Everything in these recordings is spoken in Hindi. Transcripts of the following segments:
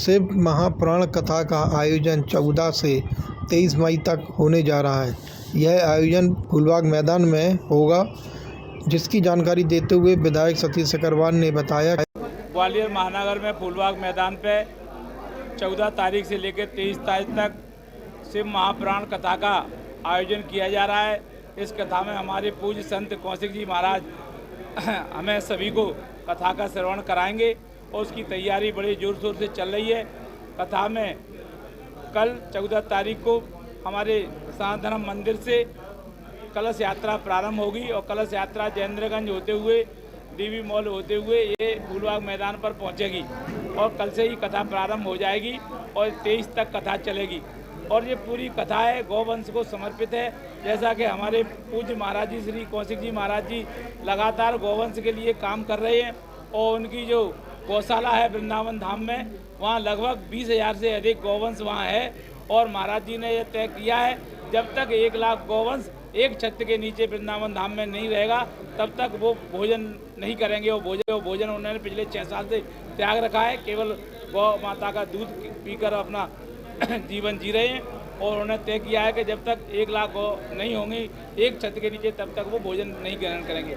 शिव महापुराण कथा का आयोजन 14 से 23 मई तक होने जा रहा है। यह आयोजन फूलबाग मैदान में होगा, जिसकी जानकारी देते हुए विधायक सतीश सिकरवार ने बताया। ग्वालियर महानगर में फूलबाग मैदान पे 14 तारीख से लेकर 23 तारीख तक शिव महापुराण कथा का आयोजन किया जा रहा है। इस कथा में हमारे पूज्य संत कौशिक जी महाराज हमें सभी को कथा का श्रवण कराएंगे और उसकी तैयारी बड़े जोर शोर से चल रही है। कथा में कल 14 तारीख को हमारे सनातन धर्म मंदिर से कलश यात्रा प्रारंभ होगी और कलश यात्रा जयेंद्रगंज होते हुए डीवी मॉल होते हुए ये फूलबाग मैदान पर पहुंचेगी और कल से ही कथा प्रारंभ हो जाएगी और 23 तक कथा चलेगी। और ये पूरी कथा है गौवंश को समर्पित है। जैसा कि हमारे पूज्य महाराज जी श्री कौशिक जी महाराज जी लगातार गौवंश के लिए काम कर रहे हैं और उनकी जो गौशाला है वृंदावन धाम में, वहाँ लगभग 20,000 से अधिक गौवंश वहाँ है और महाराज जी ने यह तय किया है जब तक 1 लाख गौवंश एक छत के नीचे वृंदावन धाम में नहीं रहेगा तब तक वो भोजन नहीं करेंगे। वो भोजन उन्होंने पिछले 6 साल से त्याग रखा है। केवल गौ माता का दूध पीकर अपना जीवन जी रहे हैं और उन्होंने तय किया है कि जब तक 1 लाख गौ नहीं होंगी एक छत के नीचे तब तक वो भोजन नहीं ग्रहण करेंगे।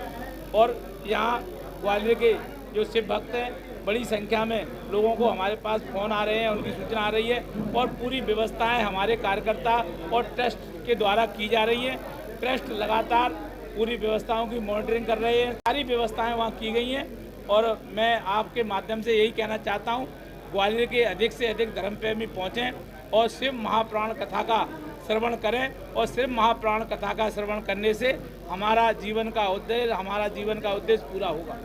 और यहाँ ग्वालियर के जो शिव भक्त हैं बड़ी संख्या में लोगों को हमारे पास फ़ोन आ रहे हैं, उनकी सूचना आ रही है और पूरी व्यवस्थाएं हमारे कार्यकर्ता और ट्रस्ट के द्वारा की जा रही हैं। ट्रस्ट लगातार पूरी व्यवस्थाओं की मॉनिटरिंग कर रहे हैं। सारी व्यवस्थाएं वहाँ की गई हैं और मैं आपके माध्यम से यही कहना चाहता हूँ, ग्वालियर के अधिक से अधिक धर्मप्रेमी पहुँचें और शिव महापुराण कथा का श्रवण करें और शिव महापुराण कथा का श्रवण करने से हमारा जीवन का उद्देश्य पूरा होगा।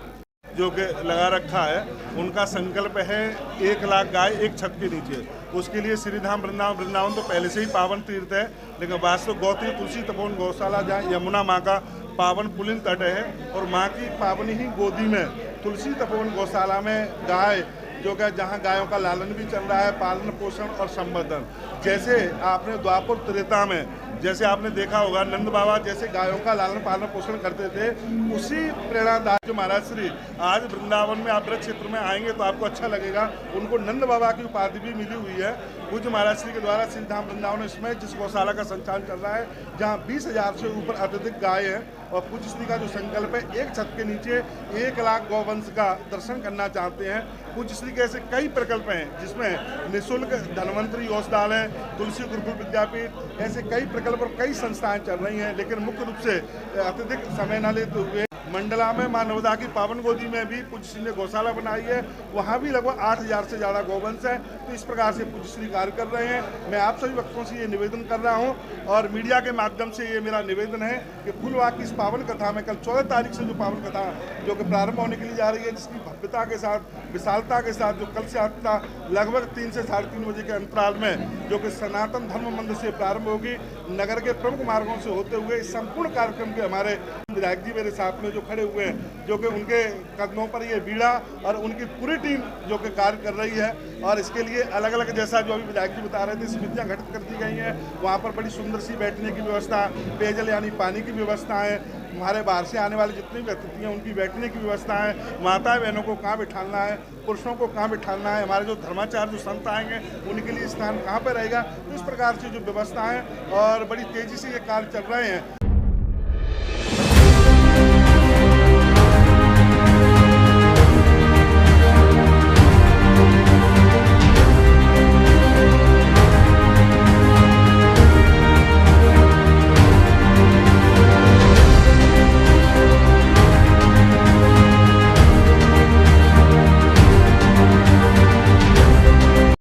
जो कि लगा रखा है उनका संकल्प है 1 लाख गाय एक छत के नीचे। उसके लिए श्रीधाम वृंदावन तो पहले से ही पावन तीर्थ है, लेकिन वास्तव गौत्री तुलसी तपोवन गौशाला जहाँ यमुना माँ का पावन पुलिन तट है और माँ की पावन ही गोदी में तुलसी तपोवन गौशाला में गाय जो कि जहाँ गायों का लालन भी चल रहा है, पालन पोषण और संवर्धन। जैसे आपने द्वापर त्रेता में जैसे आपने देखा होगा नंद बाबा जैसे गायों का लालन पालन पोषण करते थे, उसी प्रेरणादायक महाराज श्री आज वृंदावन में आप ब्रज क्षेत्र में आएंगे तो आपको अच्छा लगेगा। उनको नंद बाबा की उपाधि भी मिली हुई है पूज्य महाराज श्री के द्वारा। श्रीधाम वृंदावन इसमें जिस गौशाला का संचालन चल रहा है जहाँ 20,000 से ऊपर अत्यधिक गाय है और पूज्य श्री का जो संकल्प है एक छत के नीचे 1 लाख गौवंश का दर्शन करना चाहते हैं। पूज्य श्री के ऐसे कई प्रकल्प हैं जिसमें निःशुल्क धन्वंतरी औषधालय, तुलसी गुरुकुल विद्यापीठ, ऐसे कई प्रकल्प और कई संस्थाएं चल रही हैं। लेकिन मुख्य रूप से अत्यधिक समय न लेते हुए मंडला में मां नर्मदा की पावन गोदी में भी पूज्य श्री ने गौशाला बनाई है, वहाँ भी लगभग 8,000 से ज़्यादा गौवंश है। तो इस प्रकार से पूज्य श्री कार्य कर रहे हैं। मैं आप सभी वक्तों से ये निवेदन कर रहा हूँ और मीडिया के माध्यम से ये मेरा निवेदन है कि फूलबाग की इस पावन कथा में कल 14 तारीख से जो पावन कथा जो कि प्रारंभ होने के लिए जा रही है, जिसकी भव्यता के साथ विशालता के साथ जो कल से आज तक लगभग 3 से 3:30 बजे के अंतराल में जो कि सनातन धर्म मंदिर से प्रारंभ होगी, नगर के प्रमुख मार्गों से होते हुए इस संपूर्ण कार्यक्रम के हमारे विधायक जी मेरे साथ में जो खड़े हुए हैं, जो कि उनके कदमों पर ये बीड़ा और उनकी पूरी टीम जो कि कार्य कर रही है। और इसके लिए अलग अलग जैसा जो अभी विधायक जी बता रहे थे समितियाँ गठित कर दी गई हैं। वहाँ पर बड़ी सुंदर सी बैठने की व्यवस्था, पेयजल यानी पानी की व्यवस्था है, हमारे बाहर से आने वाले जितनी भी अतिथि हैं उनकी बैठने की व्यवस्था है, माता बहनों को कहाँ बिठाना है, पुरुषों को कहाँ बिठाना है, हमारे जो धर्माचार्य जो संत आएंगे उनके लिए स्थान कहाँ पर रहेगा। तो इस प्रकार से जो व्यवस्था है और बड़ी तेज़ी से ये कार्य चल रहे हैं।